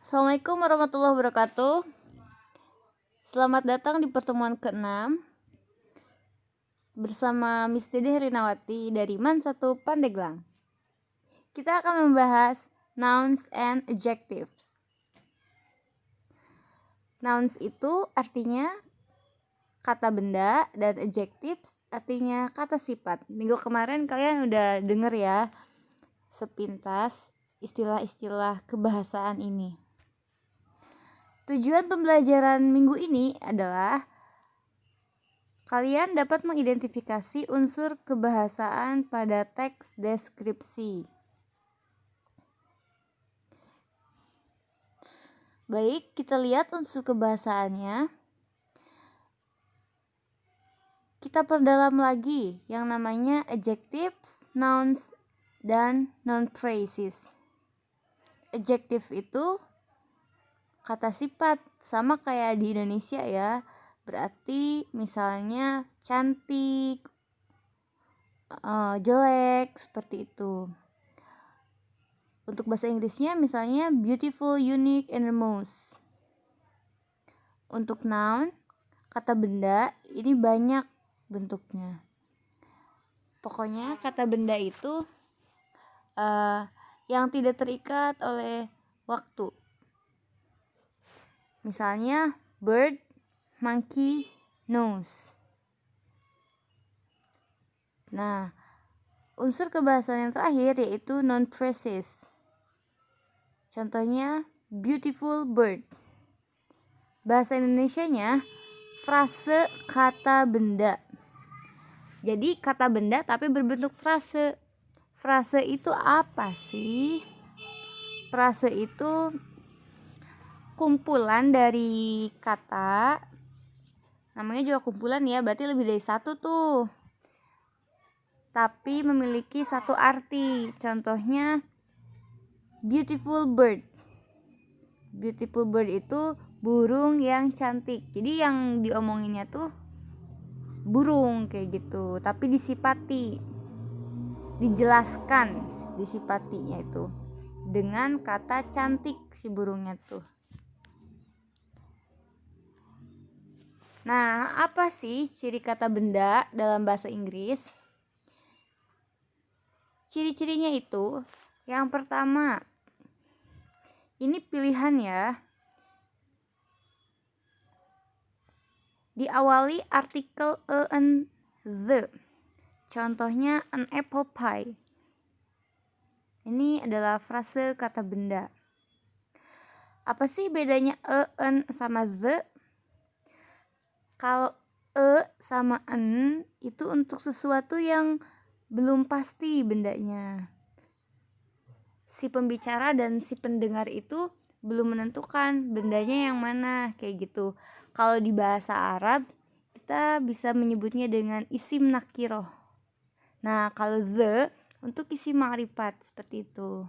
Assalamualaikum warahmatullahi wabarakatuh. Selamat datang di pertemuan ke-6 bersama Miss Dede Herinawati dari MAN 1 Pandeglang. Kita akan membahas nouns and adjectives. Nouns itu artinya kata benda dan adjectives artinya kata sifat. Minggu kemarin kalian udah denger ya sepintas istilah-istilah kebahasaan ini. Tujuan pembelajaran minggu ini adalah kalian dapat mengidentifikasi unsur kebahasaan pada teks deskripsi. Baik, kita lihat unsur kebahasaannya. Kita perdalam lagi yang namanya adjectives, nouns, dan noun phrases. Adjective itu kata sifat, sama kayak di Indonesia ya. Berarti misalnya cantik, jelek, seperti itu. Untuk bahasa Inggrisnya misalnya beautiful, unique, and most. Untuk noun, kata benda, ini banyak bentuknya. Pokoknya kata benda itu yang tidak terikat oleh waktu. Misalnya bird, monkey, nose. Nah, unsur kebahasaan yang terakhir yaitu noun phrases. Contohnya beautiful bird. Bahasa Indonesianya frase kata benda. Jadi kata benda tapi berbentuk frase. Frase itu apa sih? Frase itu kumpulan dari kata, namanya juga kumpulan ya, berarti lebih dari satu tuh, tapi memiliki satu arti. Contohnya beautiful bird. Beautiful bird itu burung yang cantik. Jadi yang diomonginnya tuh burung kayak gitu, tapi disifati, dijelaskan disifatinya itu dengan kata cantik si burungnya tuh. Nah, apa sih ciri kata benda dalam bahasa Inggris? Ciri-cirinya itu, yang pertama, ini pilihan ya. Diawali artikel a and the. Contohnya an apple pie. Ini adalah frase kata benda. Apa sih bedanya a, an, sama the? Kalau e sama en itu untuk sesuatu yang belum pasti bendanya. Si pembicara dan si pendengar itu belum menentukan bendanya yang mana, kayak gitu. Kalau di bahasa Arab kita bisa menyebutnya dengan isim nakiroh. Nah, kalau the untuk isim ma'rifat, seperti itu.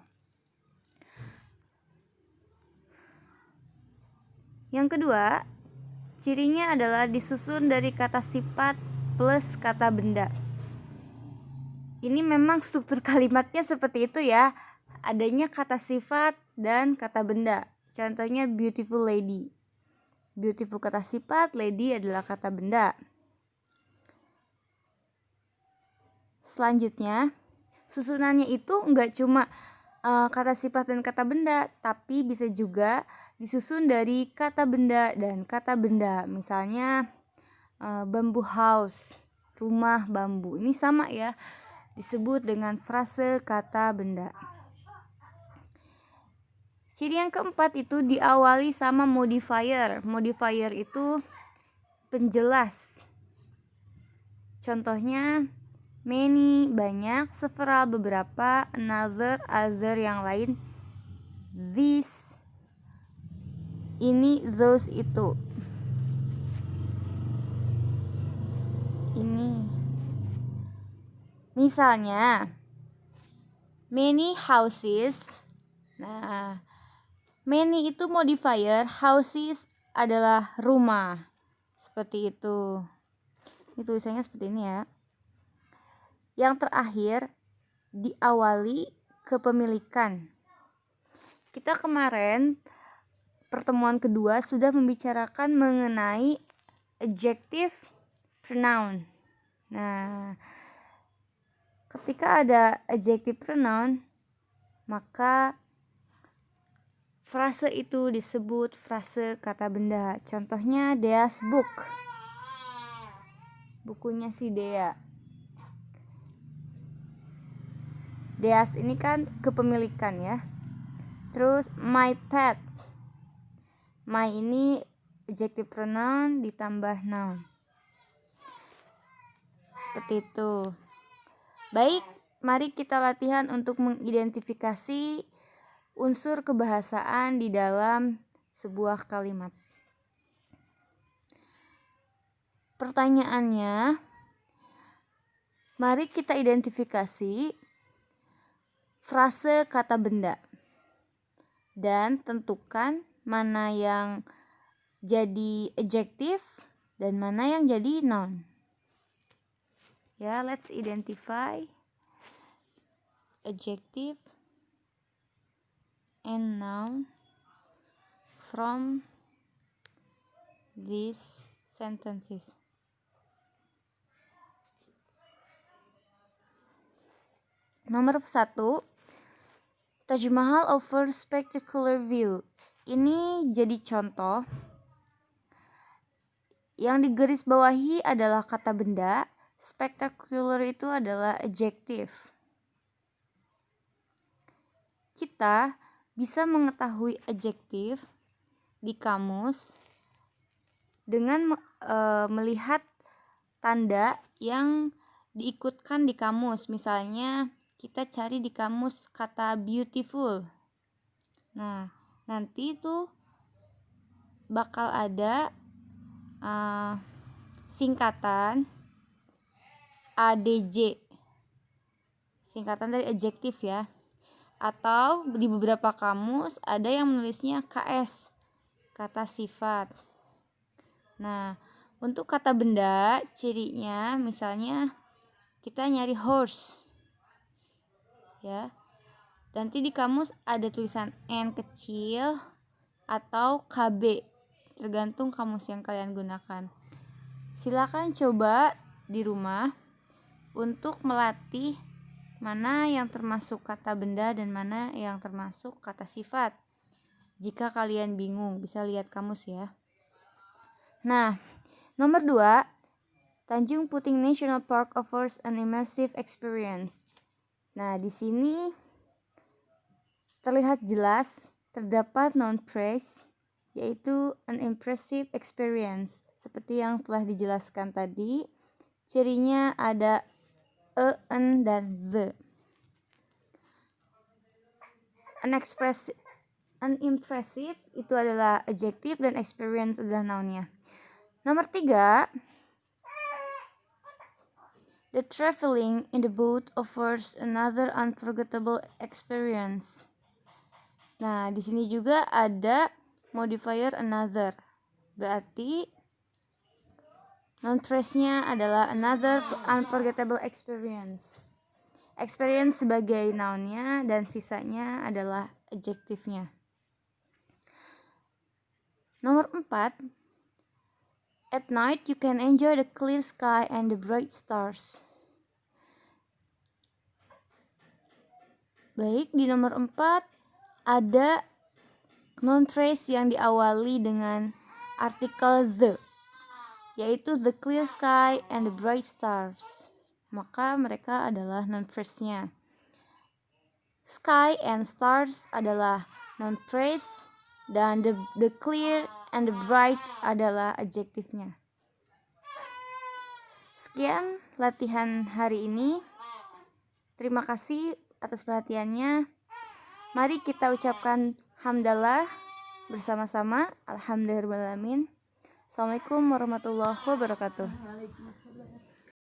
Yang kedua, cirinya adalah disusun dari kata sifat plus kata benda. Ini memang struktur kalimatnya seperti itu ya. Adanya kata sifat dan kata benda. Contohnya beautiful lady. Beautiful kata sifat, lady adalah kata benda. Selanjutnya, susunannya itu enggak cuma kata sifat dan kata benda, tapi bisa juga disusun dari kata benda dan kata benda. Misalnya bamboo house, rumah bambu. Ini sama ya, disebut dengan frase kata benda. Ciri yang keempat itu diawali sama modifier. Modifier itu penjelas. Contohnya many, banyak, several, beberapa, another, other, yang lain, this, ini, those, itu. Ini misalnya many houses. Nah, many itu modifier, houses adalah rumah. Seperti itu. Ini tulisannya seperti ini ya. Yang terakhir, diawali kepemilikan. Kita kemarin pertemuan kedua sudah membicarakan mengenai adjective pronoun. Nah, ketika ada adjective pronoun, maka frase itu disebut frase kata benda. Contohnya Dea's book, bukunya si Dea. Dea's ini kan kepemilikan ya. Terus my pet, my ini adjective pronoun ditambah noun. Seperti itu. Baik, mari kita latihan untuk mengidentifikasi unsur kebahasaan di dalam sebuah kalimat. Pertanyaannya, mari kita identifikasi frase kata benda dan tentukan mana yang jadi adjective dan mana yang jadi noun. Ya, let's identify adjective and noun from these sentences. Nomor 1, Taj Mahal offers spectacular view. Ini jadi contoh. Yang digarisbawahi adalah kata benda, spectacular itu adalah adjective. Kita bisa mengetahui adjektif di kamus dengan melihat tanda yang diikutkan di kamus. Misalnya kita cari di kamus kata beautiful. Nah, nanti itu bakal ada singkatan ADJ, singkatan dari adjektif ya. Atau di beberapa kamus ada yang menulisnya KS, kata sifat. Nah, untuk kata benda cirinya misalnya kita nyari horse ya. Nanti di kamus ada tulisan N kecil atau KB, tergantung kamus yang kalian gunakan. Silakan coba di rumah untuk melatih mana yang termasuk kata benda dan mana yang termasuk kata sifat. Jika kalian bingung, bisa lihat kamus ya. Nah, nomor 2, Tanjung Puting National Park offers an immersive experience. Nah, di sini terlihat jelas terdapat noun phrase, yaitu an impressive experience. Seperti yang telah dijelaskan tadi, cirinya ada an dan the. Unimpressive itu adalah adjective dan experience adalah nounnya. Nomor 3, the traveling in the boat offers another unforgettable experience. Nah, di sini juga ada modifier another. Berarti noun phrase-nya adalah another unforgettable experience. Experience sebagai noun-nya dan sisanya adalah adjektifnya. Nomor 4, at night you can enjoy the clear sky and the bright stars. Baik, di nomor 4 ada noun phrase yang diawali dengan artikel the, yaitu the clear sky and the bright stars. Maka mereka adalah noun phrase-nya. Sky and stars adalah noun phrase dan the clear and the bright adalah adjektifnya. Sekian latihan hari ini. Terima kasih atas perhatiannya. Mari kita ucapkan hamdalah bersama-sama. Alhamdulillahirrahmanirrahim. Assalamualaikum warahmatullahi wabarakatuh.